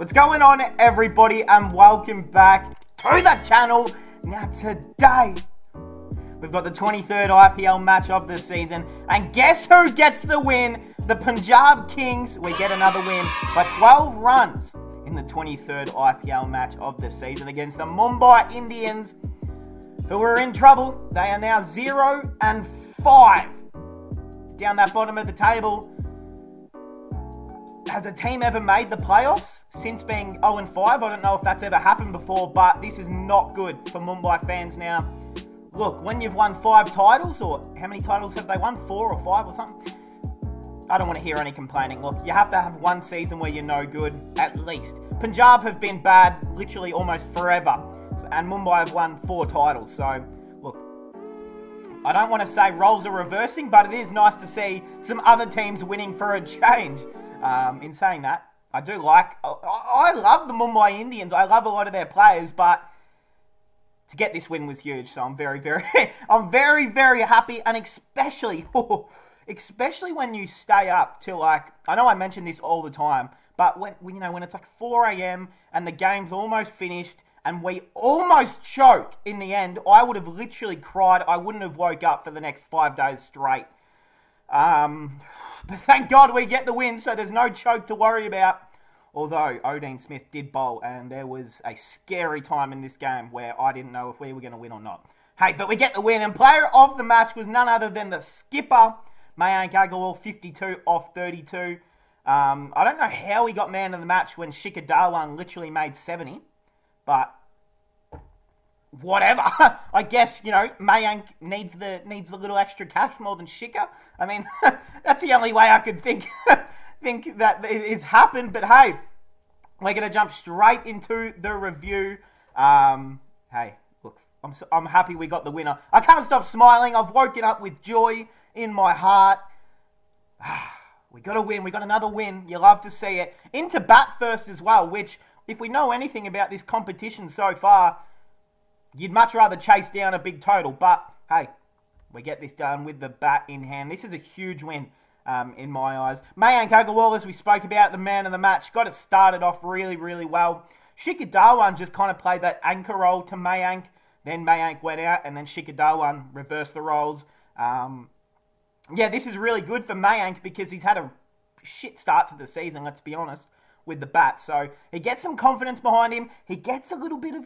What's going on, everybody, and welcome back to the channel. Now today we've got the 23rd IPL match of the season, and guess who gets the win? The Punjab Kings. We get another win by 12 runs in the 23rd IPL match of the season against the Mumbai Indians, who are in trouble. They are now 0-5 down that bottom of the table. Has a team ever made the playoffs since being 0-5? I don't know if that's ever happened before, but this is not good for Mumbai fans now. Look, when you've won 5 titles, or how many titles have they won? 4 or 5 or something? I don't want to hear any complaining. Look, you have to have one season where you're no good, at least. Punjab have been bad literally almost forever, and Mumbai have won 4 titles. So, look, I don't want to say roles are reversing, but it is nice to see some other teams winning for a change. In saying that, I love the Mumbai Indians. I love a lot of their players, but to get this win was huge. So I'm very, very happy, and especially when you stay up till, like, I know I mention this all the time, but when it's like 4 a.m. and the game's almost finished and we almost choke in the end, I would have literally cried. I wouldn't have woke up for the next 5 days straight. But thank God we get the win, so there's no choke to worry about. Although Odean Smith did bowl, and there was a scary time in this game where I didn't know if we were going to win or not. Hey, but we get the win, and player of the match was none other than the skipper, Mayank Agarwal, 52 off 32. I don't know how he got man of the match when Shikhar Dhawan literally made 70, but whatever. I guess, Mayank needs the little extra cash more than Shikhar. I mean, that's the only way I could think that it's happened. But hey, we're going to jump straight into the review. Hey, look, I'm happy we got the winner. I can't stop smiling. I've woken up with joy in my heart. We got a win. We got another win. You love to see it. Into bat first as well, which, if we know anything about this competition so far, you'd much rather chase down a big total, but hey, we get this done with the bat in hand. This is a huge win in my eyes. Mayank Agarwal, as we spoke about, the man of the match, got it started off really, really well. Shikhar Dhawan just kind of played that anchor role to Mayank. Then Mayank went out, and then Shikhar Dhawan reversed the roles. Yeah, this is really good for Mayank because he's had a shit start to the season, let's be honest, with the bat. So he gets some confidence behind him. He gets a little bit of,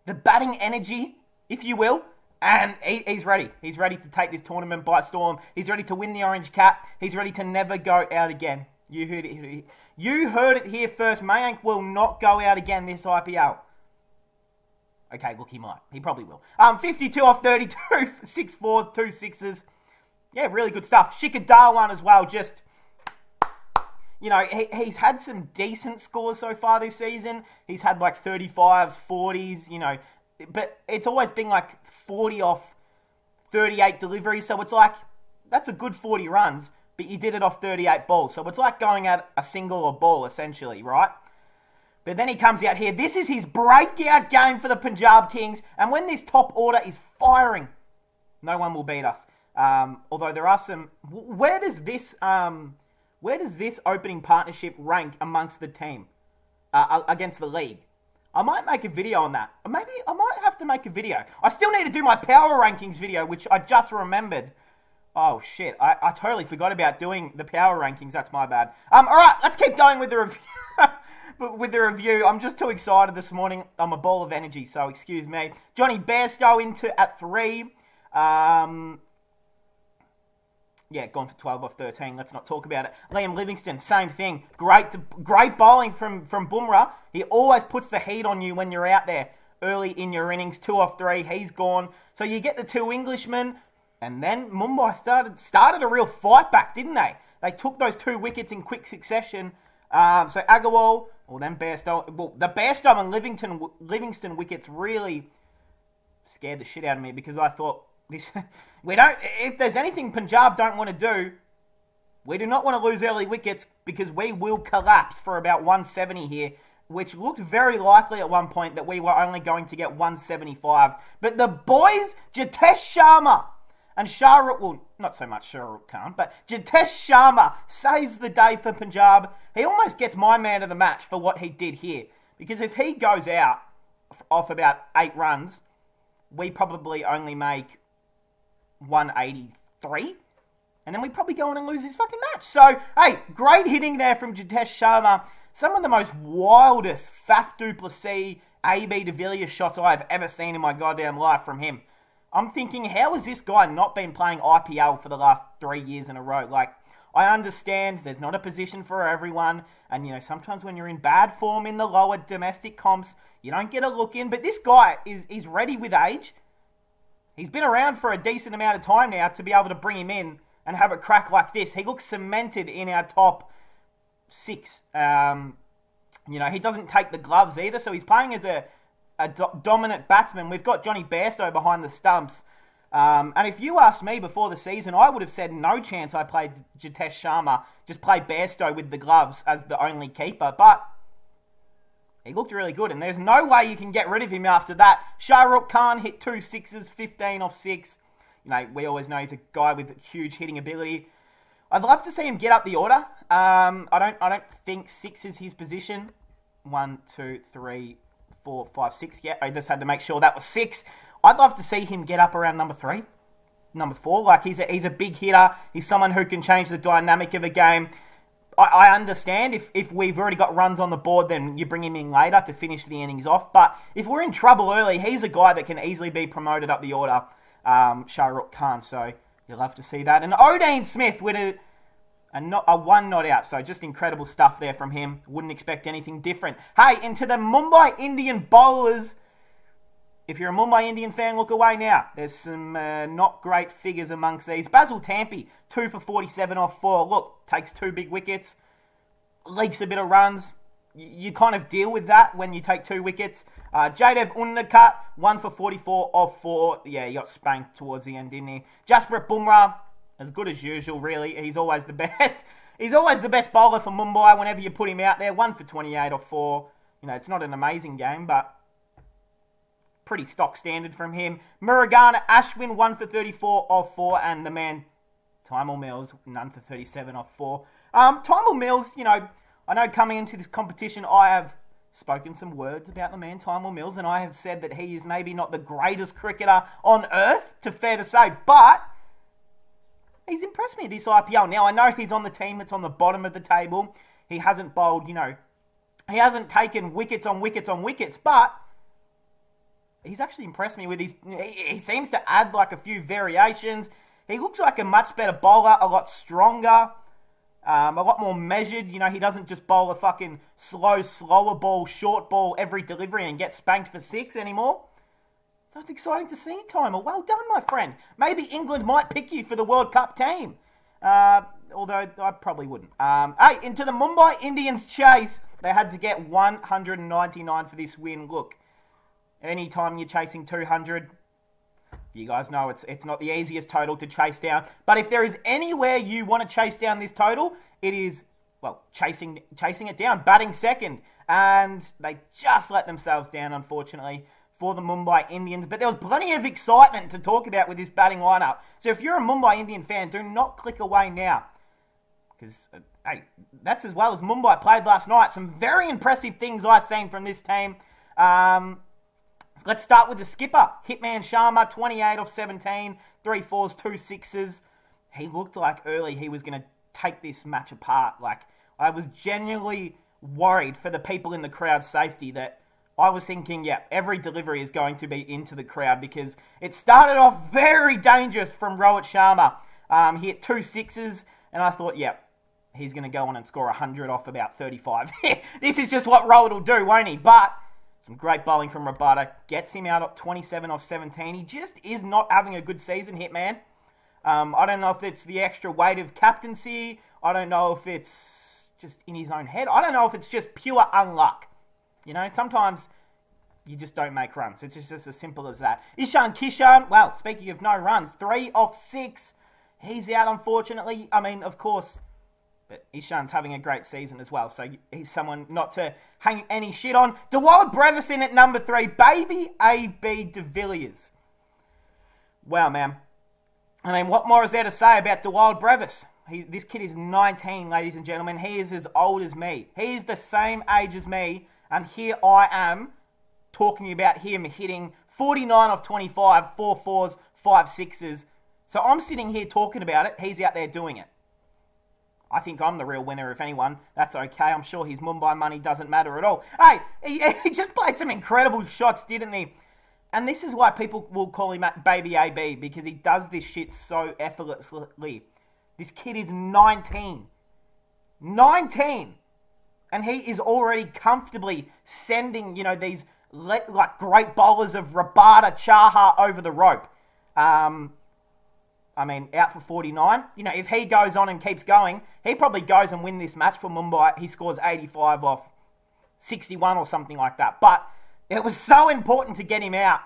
the batting energy, if you will, and he's ready. He's ready to take this tournament by storm. He's ready to win the orange cap. He's ready to never go out again. You heard it here first. Mayank will not go out again this IPL. Okay, look, he might. He probably will. 52 off 32, 6 4s, 2 6s. Yeah, really good stuff. Shikhar Dhawan as well, just, he's had some decent scores so far this season. He's had like 35s, 40s, but it's always been like 40 off 38 deliveries. So it's like, that's a good 40 runs, but you did it off 38 balls. So it's like going at a single or ball, essentially, right? But then he comes out here. This is his breakout game for the Punjab Kings. And when this top order is firing, no one will beat us. Although there are some... Where does this opening partnership rank amongst the team against the league? I might make a video on that. Maybe I might have to make a video. I still need to do my power rankings video, which I just remembered. Oh, shit. I totally forgot about doing the power rankings. That's my bad. All right, let's keep going with the review. With the review, I'm just too excited this morning. I'm a ball of energy, so excuse me. Johnny Bairstow into at 3. Yeah, gone for 12 off 13. Let's not talk about it. Liam Livingstone, same thing. Great bowling from Bumrah. He always puts the heat on you when you're out there early in your innings. 2 off 3. He's gone. So you get the 2 Englishmen. And then Mumbai started a real fight back, didn't they? They took those 2 wickets in quick succession. So Agarwal, or then Bairstow. Well, the Bairstow and Livingston wickets really scared the shit out of me because I thought, if there's anything Punjab don't want to do, we do not want to lose early wickets because we will collapse for about 170 here, which looked very likely at one point that we were only going to get 175. But the boys, Jitesh Sharma And Shahrukh, well, not so much Shahrukh Khan, but Jitesh Sharma saves the day for Punjab. He almost gets my man of the match for what he did here. Because if he goes out off about 8 runs, we probably only make 183. And then we probably go on and lose this fucking match. So, hey, great hitting there from Jitesh Sharma. Some of the most wildest Faf du Plessis, AB de Villiers shots I've ever seen in my goddamn life from him. I'm thinking, how has this guy not been playing IPL for the last 3 years in a row? Like, I understand there's not a position for everyone. And, you know, sometimes when you're in bad form in the lower domestic comps, you don't get a look in. But this guy is ready with age. He's been around for a decent amount of time now to be able to bring him in and have a crack like this. He looks cemented in our top 6. You know, he doesn't take the gloves either, so he's playing as a dominant batsman. We've got Johnny Bairstow behind the stumps. And if you asked me before the season, I would have said no chance I played Jitesh Sharma. Just play Bairstow with the gloves as the only keeper. But he looked really good, and there's no way you can get rid of him after that. Shahrukh Khan hit 2 sixes, 15 off 6. You know, we always know he's a guy with huge hitting ability. I'd love to see him get up the order. I don't think 6 is his position. 1, 2, 3, 4, 5, 6. Yeah, I just had to make sure that was 6. I'd love to see him get up around number 3, number 4. Like, he's a big hitter. He's someone who can change the dynamic of a game. I understand if we've already got runs on the board, then you bring him in later to finish the innings off. But if we're in trouble early, he's a guy that can easily be promoted up the order. Shahrukh Khan, so you'll have to see that. And Odean Smith with a 1 not out, so just incredible stuff there from him. Wouldn't expect anything different. Hey, into the Mumbai Indian bowlers. If you're a Mumbai Indian fan, look away now. There's some not great figures amongst these. Basil Tampi, 2 for 47 off 4. Look, takes 2 big wickets, leaks a bit of runs. You kind of deal with that when you take 2 wickets. Jaydev Unnakat, 1 for 44 off 4. Yeah, he got spanked towards the end, didn't he? Jasprit Bumrah, as good as usual, really. He's always the best. He's always the best bowler for Mumbai whenever you put him out there. 1 for 28 off 4. You know, it's not an amazing game, but pretty stock standard from him. Murugana Ashwin, 1 for 34 off 4. And the man, Tymal Mills, none for 37 off 4. Tymal Mills, you know, I know coming into this competition, I have spoken some words about the man, Tymal Mills, and I have said that he is maybe not the greatest cricketer on earth, fair to say, but he's impressed me this IPL. Now, I know he's on the team that's on the bottom of the table. He hasn't bowled, you know, he hasn't taken wickets on wickets on wickets, but he's actually impressed me with his, he seems to add like a few variations. He looks like a much better bowler, a lot stronger. A lot more measured. You know, he doesn't just bowl a fucking slower ball, short ball every delivery and get spanked for 6 anymore. So it's exciting to see, Timer. Well done, my friend. Maybe England might pick you for the World Cup team. Although I probably wouldn't. Hey, into the Mumbai Indians chase. They had to get 199 for this win. Look, anytime you're chasing 200... you guys know it's not the easiest total to chase down. But if there is anywhere you want to chase down this total, it is, well, chasing it down, batting second. And they just let themselves down, unfortunately, for the Mumbai Indians. But there was plenty of excitement to talk about with this batting lineup. So if you're a Mumbai Indian fan, do not click away now. Because, hey, that's as well as Mumbai played last night. Some very impressive things I've seen from this team. So let's start with the skipper. Hitman Sharma, 28 off 17, 3 fours, 2 sixes. He looked like early he was going to take this match apart. Like, I was genuinely worried for the people in the crowd's safety that I was thinking, yeah, every delivery is going to be into the crowd because it started off very dangerous from Rohit Sharma. He hit 2 sixes, and I thought, yeah, he's going to go on and score 100 off about 35. This is just what Rohit will do, won't he? But some great bowling from Rabada. Gets him out at 27 off 17. He just is not having a good season, Hitman. I don't know if it's the extra weight of captaincy. I don't know if it's just in his own head. I don't know if it's just pure unluck. You know, sometimes you just don't make runs. It's just as simple as that. Ishan Kishan, well, speaking of no runs, 3 off 6. He's out, unfortunately. I mean, of course, but Ishan's having a great season as well, so he's someone not to hang any shit on. Dewald Brevison at number 3, baby AB de Villiers. Wow, man. I mean, what more is there to say about DeWild Brevis? This kid is 19, ladies and gentlemen. He is as old as me. He is the same age as me. And here I am talking about him hitting 49 off 25, 4 4s, 5 6s. So I'm sitting here talking about it. He's out there doing it. I think I'm the real winner, if anyone. That's okay. I'm sure his Mumbai money doesn't matter at all. Hey, he just played some incredible shots, didn't he? And this is why people will call him Baby AB, because he does this shit so effortlessly. This kid is 19. 19! And he is already comfortably sending, these like great bowlers of Rabada, Chaha over the rope. I mean, out for 49. If he goes on and keeps going, he probably goes and win this match for Mumbai. He scores 85 off 61 or something like that. But it was so important to get him out.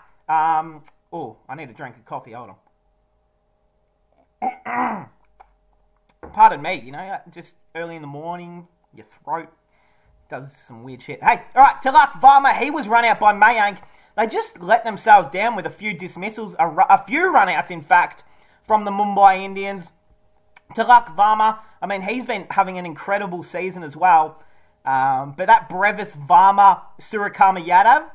Oh, I need a drink of coffee. Hold on. Pardon me, just early in the morning, your throat does some weird shit. Hey, all right, Tilak Varma, he was run out by Mayank. They just let themselves down with a few dismissals, a few run-outs, in fact, from the Mumbai Indians. Tilak Varma, I mean, he's been having an incredible season as well. But that Brevis, Varma, Suryakumar Yadav,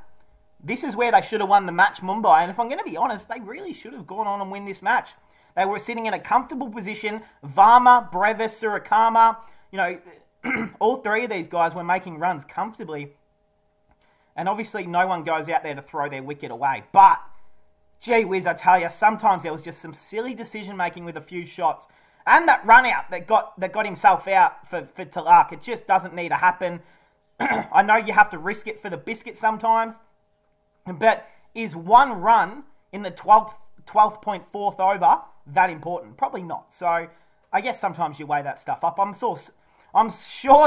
this is where they should have won the match, Mumbai. And if I'm going to be honest, they really should have gone on and win this match. They were sitting in a comfortable position. Varma, Brevis, Suryakumar, all three of these guys were making runs comfortably. And obviously no one goes out there to throw their wicket away. But, gee whiz, I tell you, sometimes there was just some silly decision-making with a few shots. And that run-out that got himself out for Clarke, it just doesn't need to happen. I know you have to risk it for the biscuit sometimes. But is one run in the 12.4th over that important? Probably not. So I guess sometimes you weigh that stuff up. I'm sure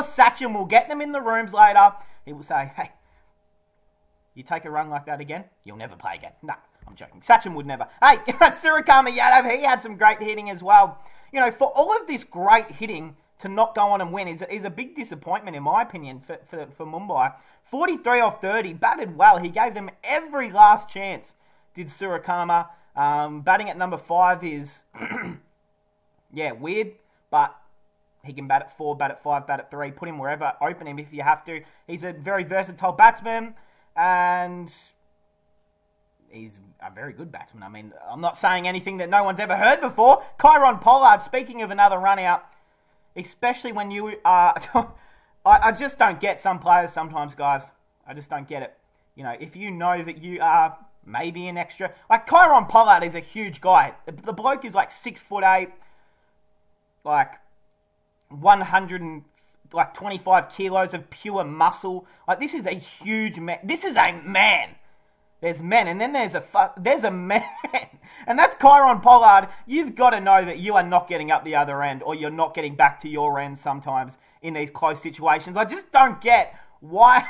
Sachin will get them in the rooms later. He will say, hey, you take a run like that again, you'll never play again. No, I'm joking. Sachin would never. Hey, Suryakumar Yadav, he had some great hitting as well. For all of this great hitting to not go on and win is a big disappointment, in my opinion, for Mumbai. 43 off 30, batted well. He gave them every last chance, did Suryakumar. Batting at number 5 is, yeah, weird, but he can bat at 4, bat at 5, bat at 3, put him wherever, open him if you have to. He's a very versatile batsman, and he's a very good batsman. I mean, I'm not saying anything that no one's ever heard before. Kieron Pollard, speaking of another run out, especially when you are... I just don't get some players sometimes, guys. I just don't get it. If you know that you are maybe an extra... Like, Kieron Pollard is a huge guy. The bloke is like 6'8", like 125 kilos of pure muscle. Like, this is a huge man. This is a man. There's men, and then there's a man. And that's Kieron Pollard. You've got to know that you are not getting up the other end, or you're not getting back to your end sometimes in these close situations. I just don't get why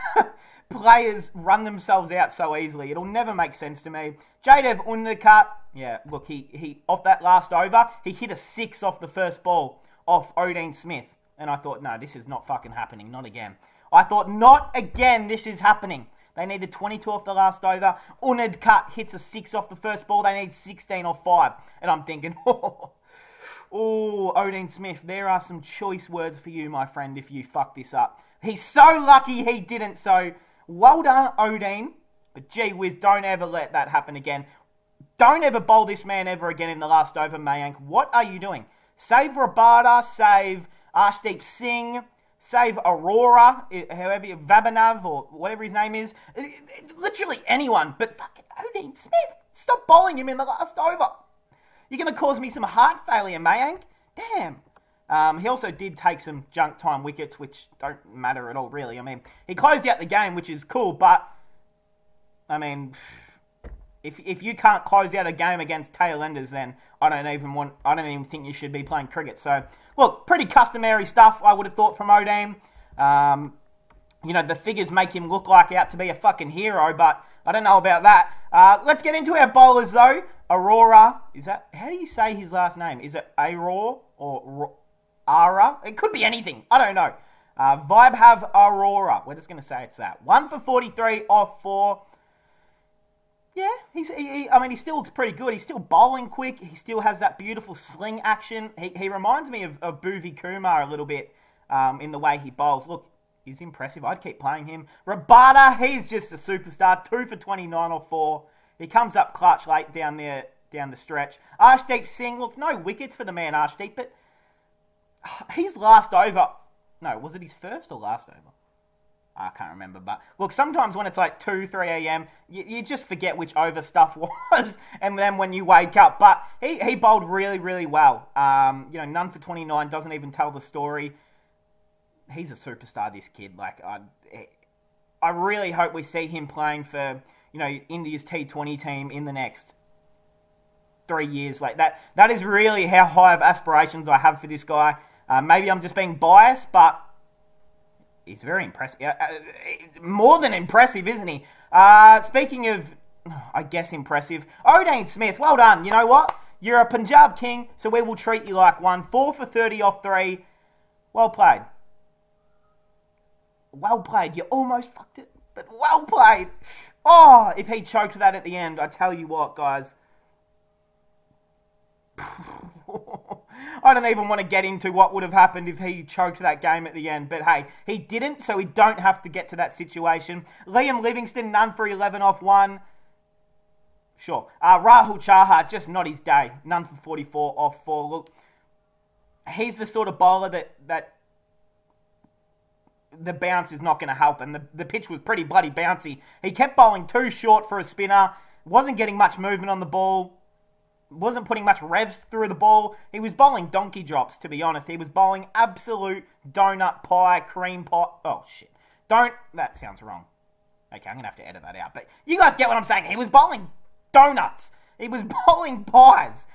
players run themselves out so easily. It'll never make sense to me. Jadev Unadkat, yeah, look, he off that last over, he hit a 6 off the first ball off Odin Smith. And I thought, no, this is not fucking happening. Not again. I thought, not again, this is happening. They needed 22 off the last over. Unadkat hits a 6 off the first ball. They need 16 off 5. And I'm thinking, oh, Odin Smith, there are some choice words for you, my friend, if you fuck this up. He's so lucky he didn't, so well done, Odin. But gee whiz, don't ever let that happen again. Don't ever bowl this man ever again in the last over, Mayank. What are you doing? Save Rabada, save Arshdeep Singh, save Aurora, however, Vabanav, or whatever his name is. Literally anyone, but fucking Odin Smith. Stop bowling him in the last over. You're going to cause me some heart failure, Mayank. Damn. He also did take some junk time wickets, which don't matter at all, really. I mean, he closed out the game, which is cool, but, I mean, if you can't close out a game against tail enders, then I don't even think you should be playing cricket. So, look, pretty customary stuff, I would have thought, from Odin. The figures make him look like out to be a fucking hero, but I don't know about that. Let's get into our bowlers, though. Aurora, how do you say his last name? Is it Aurora or Ara? It could be anything. I don't know. Vibe Aurora. We're just going to say it's that. 1 for 43 off 4. Yeah, I mean, he still looks pretty good. He's still bowling quick. He still has that beautiful sling action. He reminds me of Bhuvi Kumar a little bit in the way he bowls. Look, he's impressive. I'd keep playing him. Rabada, he's just a superstar. 2 for 29 or 4. He comes up clutch late down the stretch. Arshdeep Singh, look, no wickets for the man Arshdeep, but his last over... No, was it his first or last over? I can't remember, but look, sometimes when it's like 2, 3 a.m., you just forget which over stuff was, and then when you wake up. But he bowled really, really well. None for 29, doesn't even tell the story. He's a superstar, this kid. Like, I really hope we see him playing for, India's T20 team in the next 3 years. Like, that is really how high of aspirations I have for this guy. Maybe I'm just being biased, but he's very impressive. More than impressive, isn't he? Speaking of, I guess, impressive, Odean Smith, well done. You know what? You're a Punjab king, so we will treat you like one. 4 for 30 off 3. Well played. Well played. You almost fucked it, but well played. Oh, if he choked that at the end, I tell you what, guys. I don't even want to get into what would have happened if he choked that game at the end. But hey, he didn't, so we don't have to get to that situation. Liam Livingston, none for 11 off 1. Sure. Rahul Chahar, just not his day. None for 44 off 4. Look, he's the sort of bowler that the bounce is not going to help. And the pitch was pretty bloody bouncy. He kept bowling too short for a spinner. Wasn't getting much movement on the ball. Wasn't putting much revs through the ball. He was bowling donkey drops, to be honest. He was bowling absolute donut pie, cream pie. Oh, shit. That sounds wrong. Okay, I'm going to have to edit that out. But you guys get what I'm saying. He was bowling donuts. He was bowling pies.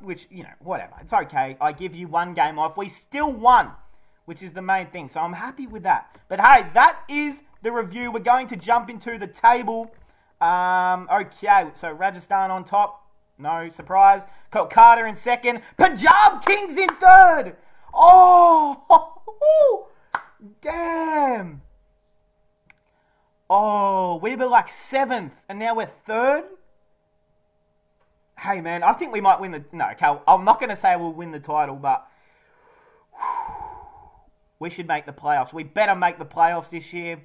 Which, whatever. It's okay. I give you one game off. We still won, which is the main thing. So I'm happy with that. But hey, that is the review. We're going to jump into the table. Okay, so Rajasthan on top. No surprise. Kolkata in second. Punjab Kings in third. Oh, damn. Oh, we were like 7th, and now we're 3rd. Hey, man, I think we might win the... No, okay, I'm not going to say we'll win the title, but... We should make the playoffs. We better make the playoffs this year.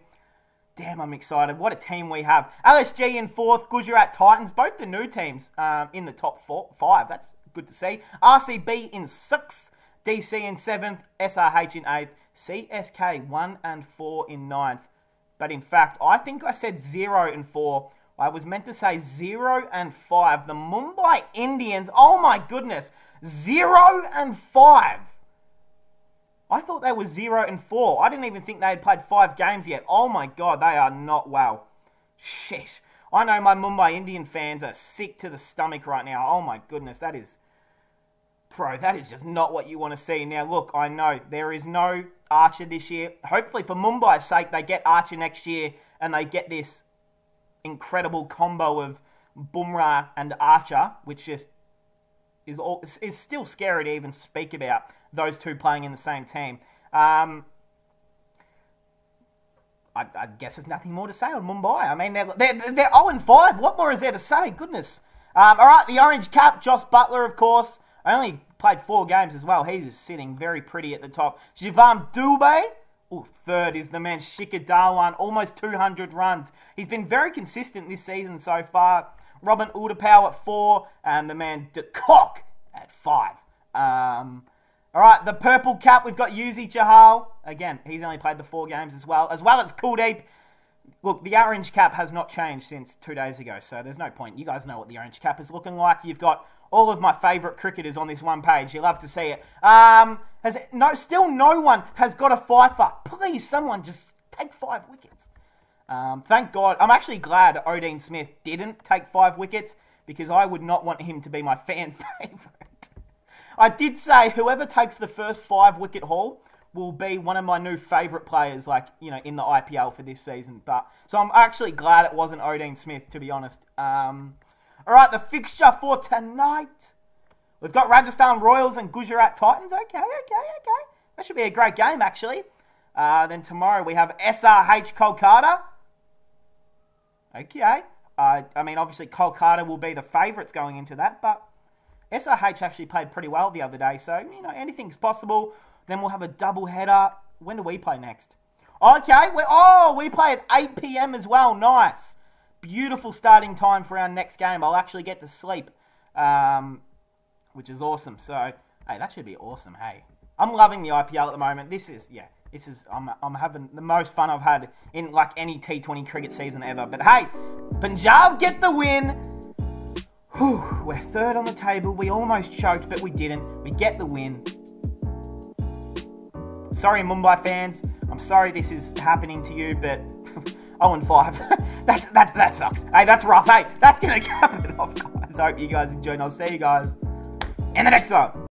Damn, I'm excited. What a team we have. LSG in 4th, Gujarat Titans, both the new teams in the top 5. That's good to see. RCB in 6th, DC in 7th, SRH in 8th, CSK 1 and 4 in 9th. But in fact, I think I said 0 and 4. I was meant to say 0 and 5. The Mumbai Indians, oh my goodness, 0 and 5. I thought they were 0 and 4. I didn't even think they had played 5 games yet. Oh my god, they are not well. Shit. I know my Mumbai Indian fans are sick to the stomach right now. Oh my goodness, that is... Bro, that is just not what you want to see. Now look, I know there is no Archer this year. Hopefully for Mumbai's sake, they get Archer next year and they get this incredible combo of Bumrah and Archer, which just is still scary to even speak about those two playing in the same team. I guess there's nothing more to say on Mumbai. I mean, they're 0-5. What more is there to say? Goodness. All right, the orange cap, Joss Butler, of course. I only played 4 games as well. He's sitting very pretty at the top. Shivam Dubey. Oh, 3rd is the man Shikhar Dhawan. Almost 200 runs. He's been very consistent this season so far. Robin Udapau at 4. And the man De Kock at 5. All right, the purple cap, we've got Yuzi Chahal. Again, he's only played the 4 games as well as Kuldeep. Look, the orange cap has not changed since 2 days ago, so there's no point. You guys know what the orange cap is looking like. You've got all of my favourite cricketers on this one page. You love to see it. Still no one has got a fifer. Please, someone just take 5 wickets. Thank God. I'm actually glad Odean Smith didn't take 5 wickets because I would not want him to be my fan favourite. I did say whoever takes the first 5-wicket haul will be one of my new favourite players, in the IPL for this season. So I'm actually glad it wasn't Odean Smith, to be honest. All right, the fixture for tonight. We've got Rajasthan Royals and Gujarat Titans. Okay. That should be a great game, actually. Then tomorrow we have SRH Kolkata. Okay. I mean, obviously, Kolkata will be the favourites going into that, but SRH actually played pretty well the other day, so, you know, anything's possible. Then we'll have a double header. When do we play next? Okay, we play at 8 p.m. as well. Nice. Beautiful starting time for our next game. I'll actually get to sleep, which is awesome. So, hey, that should be awesome, hey. I'm loving the IPL at the moment. I'm having the most fun I've had in, like, any T20 cricket season ever. But, hey, Punjab get the win. Whew, we're third on the table. We almost choked, but we didn't. We get the win. Sorry, Mumbai fans. I'm sorry this is happening to you, but 0-5. that sucks. Hey, that's rough. Hey, that's going to cap it off, guys. I hope you guys enjoyed, and I'll see you guys in the next one.